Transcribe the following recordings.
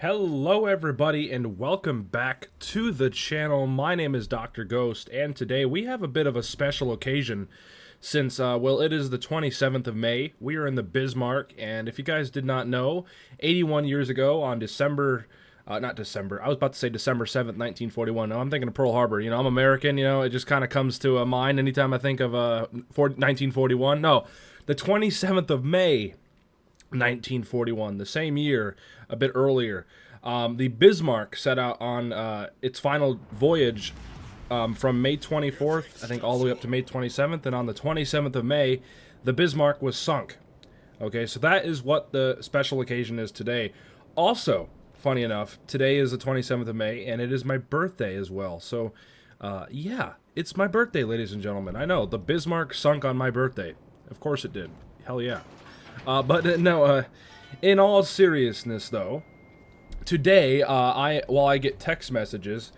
Hello everybody and welcome back to the channel. My name is Dr. Ghost and today we have a bit of a special occasion since, well, it is the 27th of May. We are in the Bismarck, and if you guys did not know, 81 years ago on December, not December, I was about to say December 7th, 1941. No, I'm thinking of Pearl Harbor. You know, I'm American, you know, it just kind of comes to mind anytime I think of 1941. No, the 27th of May. 1941, the same year, a bit earlier. The Bismarck set out on its final voyage from May 24th, I think, all the way up to May 27th, and on the 27th of May, the Bismarck was sunk. Okay, so that is what the special occasion is today. Also, funny enough, today is the 27th of May, and it is my birthday as well. So, yeah, it's my birthday, ladies and gentlemen. I know, the Bismarck sunk on my birthday. Of course it did. Hell yeah. No, in all seriousness, though, today, while I get text messages,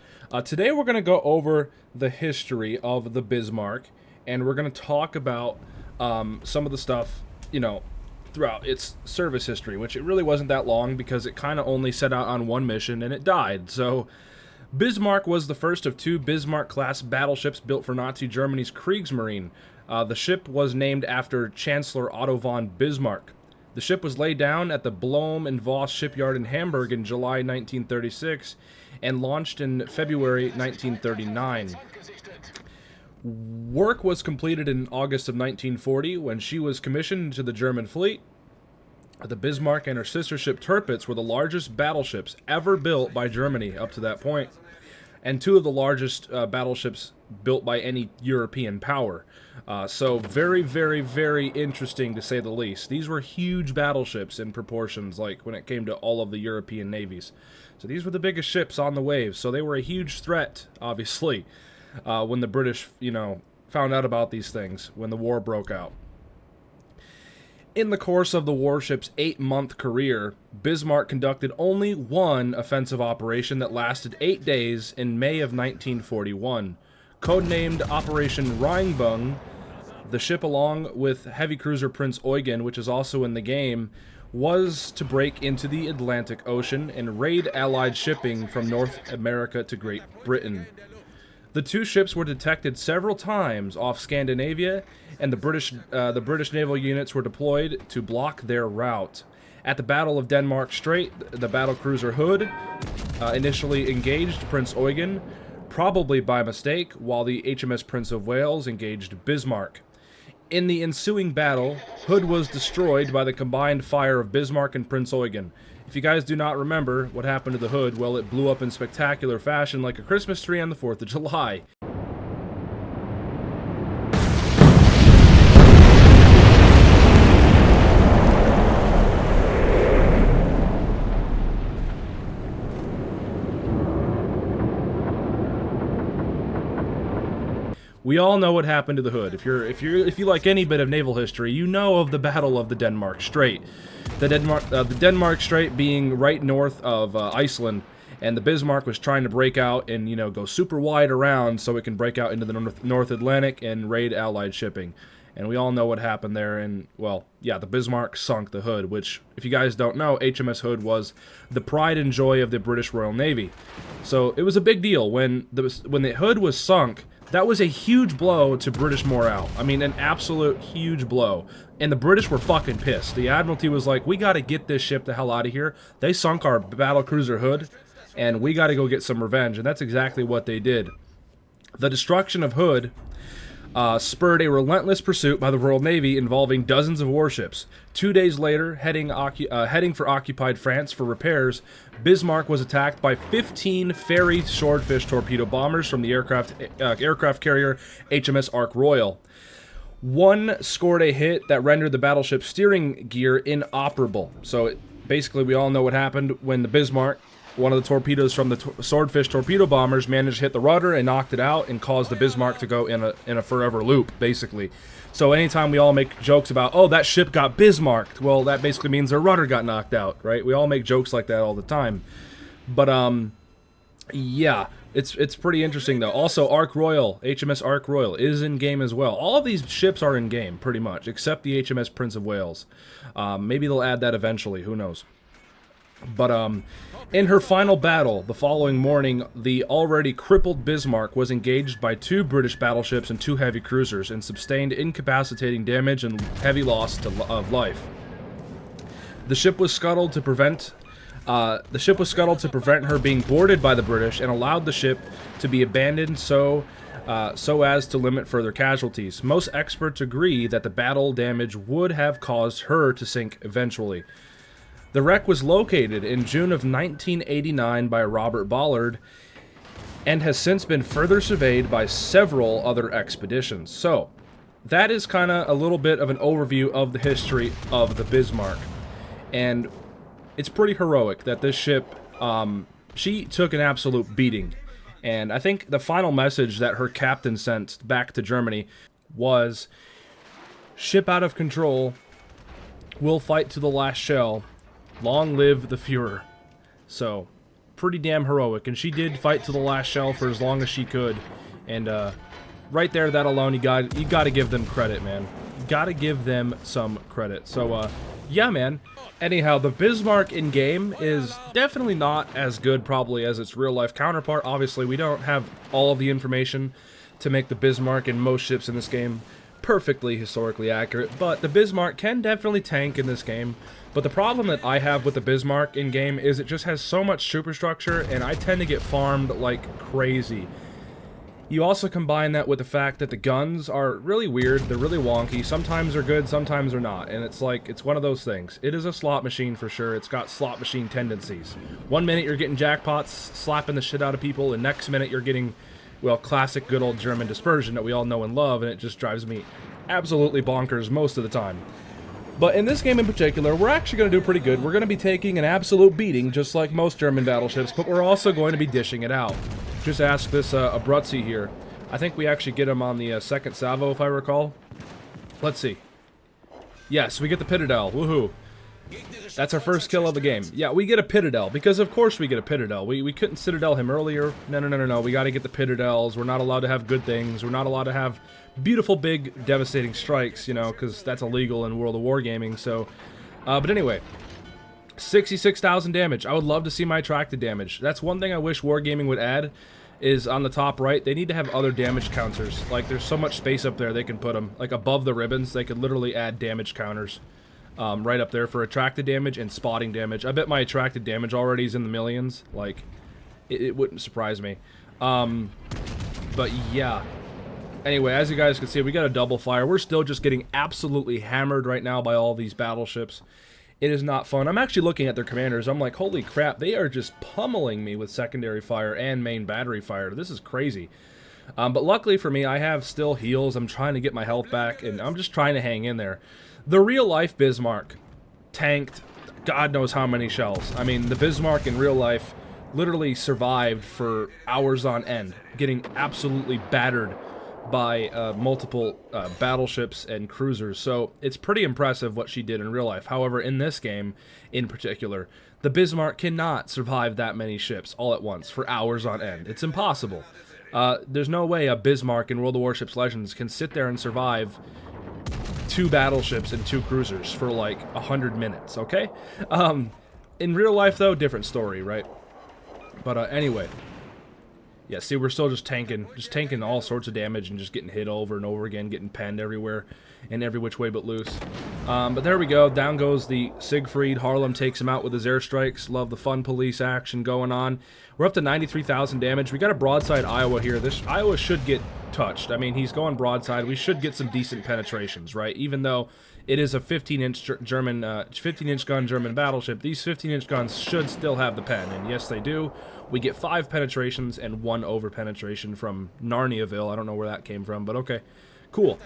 today we're going to go over the history of the Bismarck, and we're going to talk about some of the stuff, you know, throughout its service history, which it really wasn't that long because it kind of only set out on one mission and it died. So, Bismarck was the first of two Bismarck-class battleships built for Nazi Germany's Kriegsmarine. The ship was named after Chancellor Otto von Bismarck. The ship was laid down at the Blohm and Voss shipyard in Hamburg in July 1936 and launched in February 1939. Work was completed in August of 1940 when she was commissioned to the German fleet. The Bismarck and her sister ship Tirpitz were the largest battleships ever built by Germany up to that point, and two of the largest battleships built by any European power. So very, very, very interesting to say the least. These were huge battleships in proportions, like when it came to all of the European navies. So these were the biggest ships on the waves, so they were a huge threat, obviously, when the British, you know, found out about these things, when the war broke out. In the course of the warship's 8-month career, Bismarck conducted only one offensive operation that lasted 8 days in May of 1941. Codenamed Operation Rheinbung, the ship, along with heavy cruiser Prince Eugen, which is also in the game, was to break into the Atlantic Ocean and raid Allied shipping from North America to Great Britain. The two ships were detected several times off Scandinavia, and the British naval units were deployed to block their route. At the Battle of Denmark Strait, the battlecruiser Hood initially engaged Prince Eugen, probably by mistake, while the HMS Prince of Wales engaged Bismarck. In the ensuing battle, Hood was destroyed by the combined fire of Bismarck and Prince Eugen. If you guys do not remember what happened to the Hood, well, it blew up in spectacular fashion like a Christmas tree on the 4th of July. We all know what happened to the Hood. If you like any bit of naval history, you know of the Battle of the Denmark Strait. The Denmark Strait being right north of Iceland, and the Bismarck was trying to break out and, you know, go super wide around so it can break out into the North Atlantic and raid Allied shipping. And we all know what happened there, and, well, yeah, the Bismarck sunk the Hood, which, if you guys don't know, HMS Hood was the pride and joy of the British Royal Navy. So it was a big deal. When the Hood was sunk, that was a huge blow to British morale. I mean, an absolute huge blow. And the British were fucking pissed. The Admiralty was like, we gotta get this ship the hell out of here. They sunk our battlecruiser Hood, and we gotta go get some revenge. And that's exactly what they did. The destruction of Hood spurred a relentless pursuit by the Royal Navy involving dozens of warships. 2 days later, heading for occupied France for repairs, Bismarck was attacked by 15 Fairey Swordfish torpedo bombers from the aircraft carrier HMS Ark Royal. One scored a hit that rendered the battleship's steering gear inoperable. So basically, we all know what happened when the Bismarck, one of the torpedoes from the Swordfish torpedo bombers, managed to hit the rudder and knocked it out and caused the Bismarck to go in a forever loop, basically. So anytime we all make jokes about, oh, that ship got Bismarcked, well, that basically means their rudder got knocked out, right? We all make jokes like that all the time. But, yeah, it's pretty interesting, though. Also, Ark Royal, HMS Ark Royal, is in-game as well. All of these ships are in-game, pretty much, except the HMS Prince of Wales. Maybe they'll add that eventually, who knows. But in her final battle, the following morning, the already crippled Bismarck was engaged by 2 British battleships and 2 heavy cruisers and sustained incapacitating damage and heavy loss of life. The ship was scuttled to prevent her being boarded by the British, and allowed the ship to be abandoned so as to limit further casualties. Most experts agree that the battle damage would have caused her to sink eventually. The wreck was located in June of 1989 by Robert Ballard and has since been further surveyed by several other expeditions. So, that is kind of a little bit of an overview of the history of the Bismarck. And it's pretty heroic that this ship, she took an absolute beating. And I think the final message that her captain sent back to Germany was, "Ship out of control, we'll fight to the last shell. Long live the Fuhrer." So, pretty damn heroic. And she did fight to the last shell for as long as she could. And right there, that alone, you got to give them credit, man. You got to give them some credit. So, yeah, man. Anyhow, the Bismarck in-game is definitely not as good, probably, as its real-life counterpart. Obviously, we don't have all of the information to make the Bismarck and most ships in this game perfectly historically accurate, but the Bismarck can definitely tank in this game. But the problem that I have with the Bismarck in-game is it just has so much superstructure, and I tend to get farmed like crazy. You also combine that with the fact that the guns are really weird, they're really wonky, sometimes they're good, sometimes they're not, and it's like, it's one of those things. It is a slot machine for sure, it's got slot machine tendencies. One minute you're getting jackpots, slapping the shit out of people, and next minute you're getting, well, classic good old German dispersion that we all know and love, and it just drives me absolutely bonkers most of the time. But in this game in particular, we're actually going to do pretty good. We're going to be taking an absolute beating, just like most German battleships, but we're also going to be dishing it out. Just ask this Abruzzi here. I think we actually get him on the second salvo, if I recall. Let's see. Yes, we get the Pittadel. Woohoo. That's our first kill of the game. Yeah, we get a Pittadel, because of course we get a Pittadel. We couldn't Citadel him earlier. No. We got to get the Pittadels. We're not allowed to have good things. We're not allowed to have beautiful, big, devastating strikes, you know, because that's illegal in World of Wargaming. So, but anyway, 66,000 damage. I would love to see my attracted damage. That's one thing I wish Wargaming would add, is on the top right, they need to have other damage counters. Like, there's so much space up there they can put them. Like, above the ribbons, they could literally add damage counters. Right up there for attracted damage and spotting damage. I bet my attracted damage already is in the millions. Like, it wouldn't surprise me. But yeah. Anyway, as you guys can see, we got a double fire. We're still just getting absolutely hammered right now by all these battleships. It is not fun. I'm actually looking at their commanders. I'm like, holy crap, they are just pummeling me with secondary fire and main battery fire. This is crazy. But luckily for me, I have still heals. I'm trying to get my health back, and I'm just trying to hang in there. The real-life Bismarck tanked God knows how many shells. I mean, the Bismarck in real life literally survived for hours on end, getting absolutely battered by multiple battleships and cruisers. So it's pretty impressive what she did in real life. However, in this game in particular, the Bismarck cannot survive that many ships all at once for hours on end. It's impossible. There's no way a Bismarck in World of Warships Legends can sit there and survive 2 battleships and 2 cruisers for like 100 minutes, okay? In real life, though, different story, right? But anyway, yeah, see, we're still just tanking all sorts of damage and just getting hit over and over again, getting penned everywhere and every which way but loose. But there we go. Down goes the Siegfried. Harlem takes him out with his airstrikes. Love the fun police action going on. We're up to 93,000 damage. We got a broadside Iowa here. This Iowa should get touched. I mean, he's going broadside. We should get some decent penetrations, right? Even though it is a 15-inch German, 15-inch gun German battleship, these 15-inch guns should still have the pen, and yes, they do. We get 5 penetrations and 1 over penetration from Narniaville. I don't know where that came from, but okay, cool.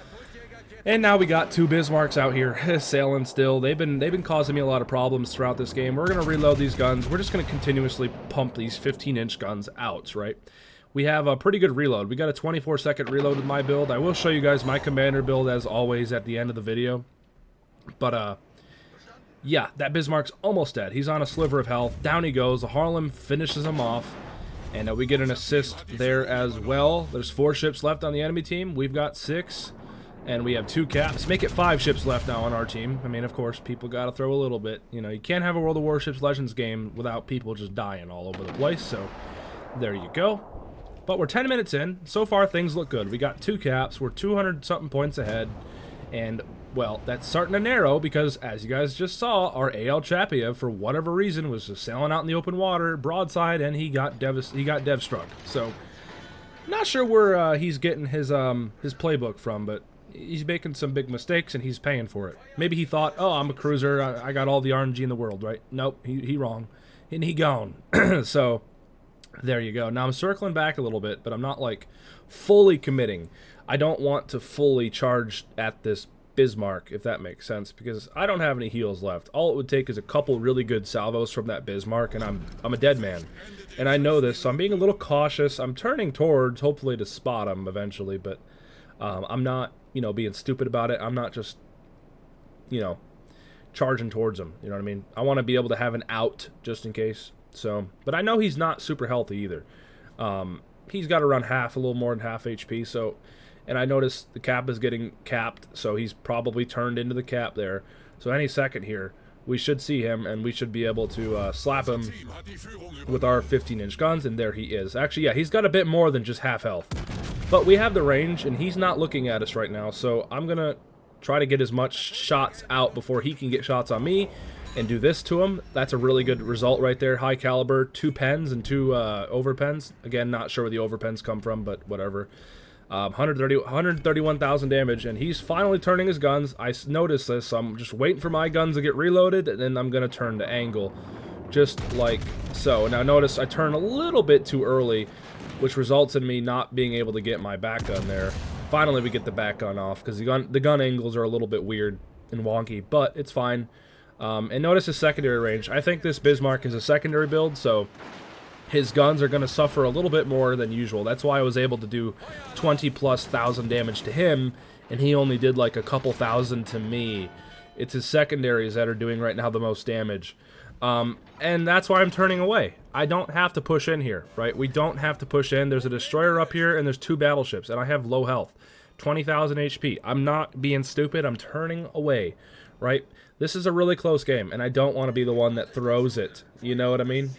And now we got 2 Bismarcks out here sailing still. They've been causing me a lot of problems throughout this game. We're gonna reload these guns. We're just gonna continuously pump these 15-inch guns out, right? We have a pretty good reload. We got a 24-second reload with my build. I will show you guys my commander build as always at the end of the video. But yeah, that Bismarck's almost dead. He's on a sliver of health. Down he goes. The Harlem finishes him off. And we get an assist there as well. There's 4 ships left on the enemy team. We've got 6. And we have 2 caps. Make it 5 ships left now on our team. I mean, of course, people got to throw a little bit. You know, you can't have a World of Warships Legends game without people just dying all over the place. So, there you go. But we're 10 minutes in. So far, things look good. We got 2 caps. We're 200-something points ahead. And, well, that's starting to narrow because, as you guys just saw, our AL Chapiev, for whatever reason, was just sailing out in the open water, broadside, and he got dev-struck. So, not sure where he's getting his playbook from, but he's making some big mistakes, and he's paying for it. Maybe he thought, oh, I'm a cruiser, I got all the RNG in the world, right? Nope, he wrong. And he gone. So, there you go. Now, I'm circling back a little bit, but I'm not, like, fully committing. I don't want to fully charge at this Bismarck, if that makes sense, because I don't have any heals left. All it would take is a couple really good salvos from that Bismarck, and I'm a dead man. And I know this, so I'm being a little cautious. I'm turning towards, hopefully, to spot him eventually, but I'm not, you know, being stupid about it. I'm not just, you know, charging towards him. You know what I mean? I want to be able to have an out just in case. So, but I know he's not super healthy either. He's got around half, a little more than half HP. So, and I noticed the cap is getting capped, so he's probably turned into the cap there. So any second here, we should see him, and we should be able to slap him with our 15-inch guns, and there he is. Actually, yeah, he's got a bit more than just half health. But we have the range, and he's not looking at us right now, so I'm going to try to get as much shots out before he can get shots on me and do this to him. That's a really good result right there. High caliber, 2 pens and 2 overpens. Again, not sure where the overpens come from, but whatever. 131,000 damage, and he's finally turning his guns. I noticed this, so I'm just waiting for my guns to get reloaded, and then I'm going to turn to angle, just like so. Now notice I turn a little bit too early, which results in me not being able to get my back gun there. Finally, we get the back gun off, because the gun angles are a little bit weird and wonky, but it's fine. And notice his secondary range. I think this Bismarck is a secondary build, so his guns are going to suffer a little bit more than usual. That's why I was able to do 20,000+ damage to him, and he only did like a couple thousand to me. It's his secondaries that are doing right now the most damage. And that's why I'm turning away. I don't have to push in here, right? We don't have to push in. There's a destroyer up here, and there's 2 battleships, and I have low health. 20,000 HP. I'm not being stupid. I'm turning away, right? This is a really close game, and I don't want to be the one that throws it. You know what I mean?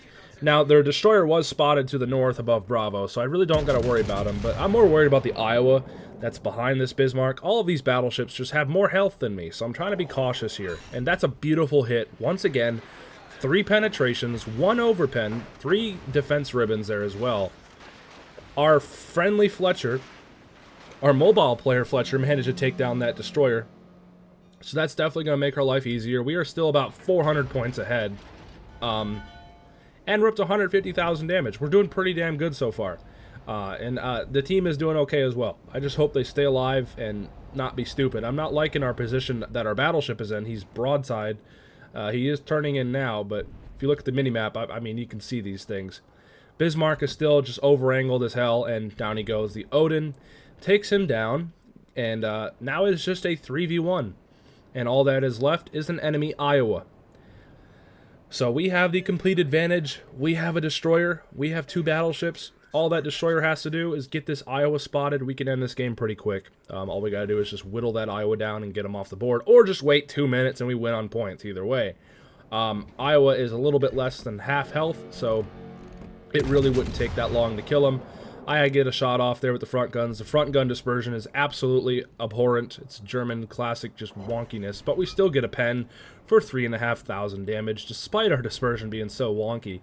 Now, their destroyer was spotted to the north above Bravo, so I really don't got to worry about him, but I'm more worried about the Iowa that's behind this Bismarck. All of these battleships just have more health than me, so I'm trying to be cautious here. And that's a beautiful hit. Once again, 3 penetrations, 1 overpen, 3 defense ribbons there as well. Our friendly Fletcher, our mobile player Fletcher, managed to take down that destroyer. So that's definitely going to make our life easier. We are still about 400 points ahead. And we're up to 150,000 damage. We're doing pretty damn good so far. And the team is doing okay as well. I just hope they stay alive and not be stupid. I'm not liking our position that our battleship is in. He's broadside. He is turning in now, but if you look at the minimap, I mean, you can see these things. Bismarck is still just over-angled as hell, and down he goes. The Odin takes him down, and now it's just a 3v1. And all that is left is an enemy Iowa. So we have the complete advantage. We have a destroyer. We have 2 battleships. All that destroyer has to do is get this Iowa spotted. We can end this game pretty quick. All we got to do is just whittle that Iowa down and get them off the board. Or just wait 2 minutes and we win on points. Either way. Iowa is a little bit less than half health, so it really wouldn't take that long to kill him. I get a shot off there with the front guns. The front gun dispersion is absolutely abhorrent. It's German classic just wonkiness. But we still get a pen for 3,500 damage, despite our dispersion being so wonky.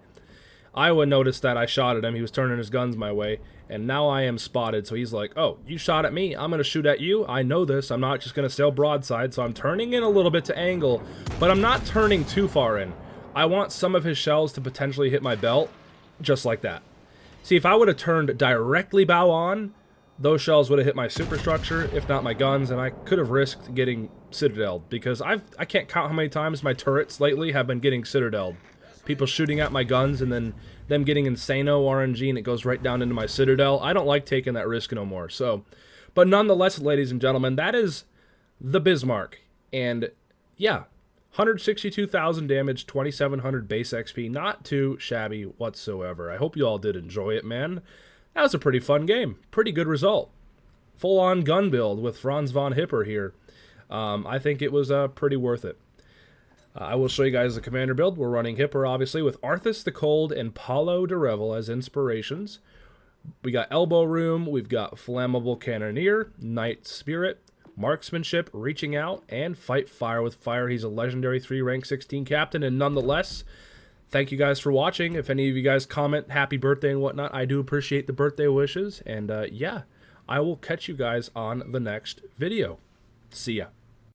Iowa noticed that I shot at him. He was turning his guns my way, and now I am spotted. So he's like, oh, you shot at me. I'm going to shoot at you. I know this. I'm not just going to sail broadside, so I'm turning in a little bit to angle, but I'm not turning too far in. I want some of his shells to potentially hit my belt, just like that. See, if I would have turned directly bow on, those shells would have hit my superstructure, if not my guns, and I could have risked getting citadeled, because I can't count how many times my turrets lately have been getting citadeled. People shooting at my guns and then them getting insano RNG and it goes right down into my citadel. I don't like taking that risk no more. So, but nonetheless, ladies and gentlemen, that is the Bismarck. And yeah, 162,000 damage, 2,700 base XP. Not too shabby whatsoever. I hope you all did enjoy it, man. That was a pretty fun game. Pretty good result. full-on gun build with Franz von Hipper here. I think it was pretty worth it. I will show you guys the commander build. We're running Hipper, obviously, with Arthas the Cold and Paulo de Revel as inspirations. We got Elbow Room, we've got Flammable Cannoneer, Knight Spirit, Marksmanship, Reaching Out, and Fight Fire with Fire. He's a legendary 3 rank 16 captain, and nonetheless, thank you guys for watching. If any of you guys comment happy birthday and whatnot, I do appreciate the birthday wishes, and yeah, I will catch you guys on the next video. See ya.